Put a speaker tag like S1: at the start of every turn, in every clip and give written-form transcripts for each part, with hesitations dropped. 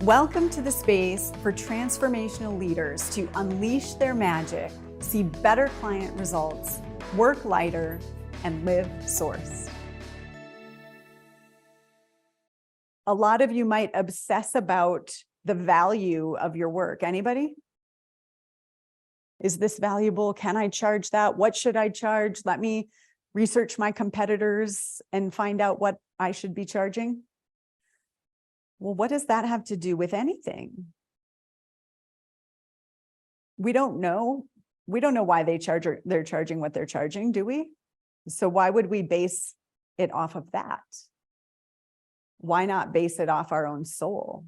S1: Welcome to the space for transformational leaders to unleash their magic, see better client results, work lighter, and live source. A lot of you might obsess about the value of your work. Anybody? Is this valuable? Can I charge that? What should I charge? Let me research my competitors and find out what I should be charging. Well, what does that have to do with anything? We don't know. We don't know why they're charging what they're charging, do we? So why would we base it off of that? Why not base it off our own soul?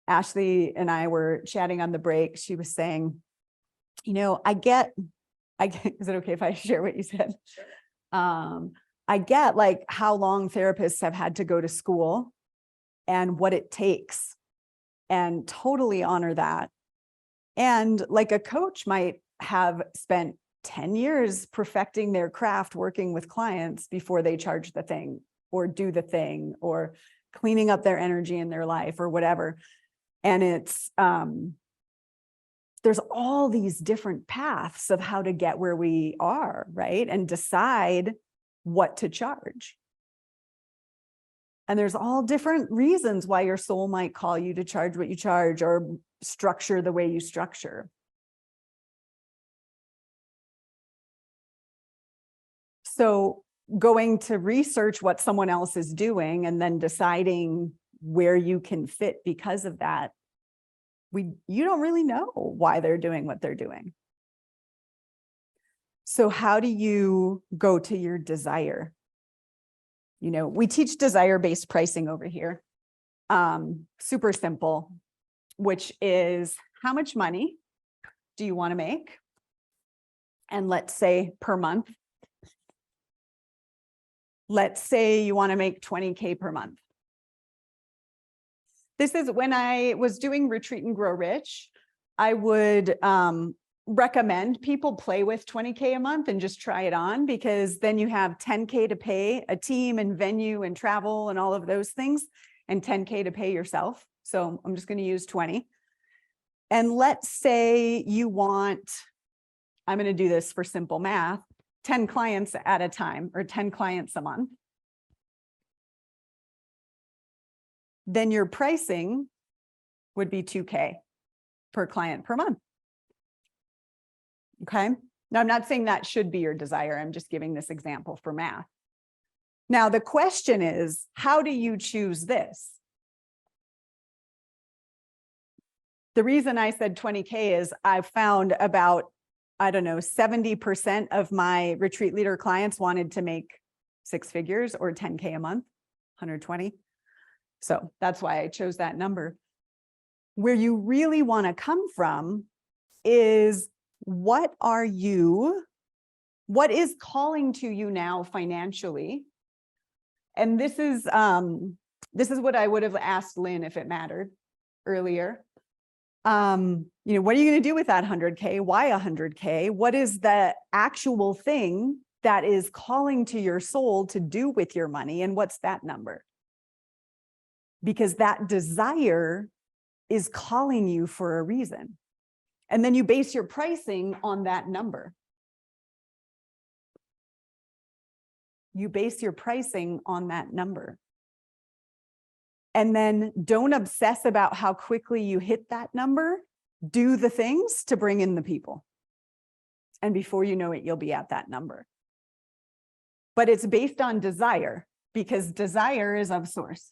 S1: Ashley and I were chatting on the break. She was saying, you know, I get, is it okay if I share what you said? Sure. I get like how long therapists have had to go to school and what it takes, and totally honor that. And like a coach might have spent 10 years perfecting their craft, working with clients before they charge the thing or do the thing or cleaning up their energy in their life or whatever. And it's, there's all these different paths of how to get where we are, right? And decide what to charge. And there's all different reasons why your soul might call you to charge what you charge or structure the way you structure. So going to research what someone else is doing and then deciding where you can fit because of that, you don't really know why they're doing what they're doing. So how do you go to your desire? You know, we teach desire-based pricing over here. Super simple, which is how much money do you want to make? And let's say per month. Let's say you want to make 20K per month. This is when I was doing Retreat and Grow Rich, I would recommend people play with 20K a month and just try it on, because then you have 10K to pay a team and venue and travel and all of those things, and 10K to pay yourself. So I'm just going to use 20. And let's say you want, I'm going to do this for simple math, 10 clients at a time or 10 clients a month. Then your pricing would be 2K per client per month. Okay. Now, I'm not saying that should be your desire. I'm just giving this example for math. Now, the question is, how do you choose this? The reason I said 20K is I've found about, I don't know, 70% of my retreat leader clients wanted to make 6 figures or 10K a month, 120. So that's why I chose that number. Where you really want to come from is what is calling to you now financially? And this is what I would have asked Lynn if it mattered earlier. You know, what are you going to do with that 100K? Why 100K? What is the actual thing that is calling to your soul to do with your money? And what's that number? Because that desire is calling you for a reason. And then you base your pricing on that number. You base your pricing on that number. And then don't obsess about how quickly you hit that number. Do the things to bring in the people. And before you know it, you'll be at that number. But it's based on desire, because desire is of source.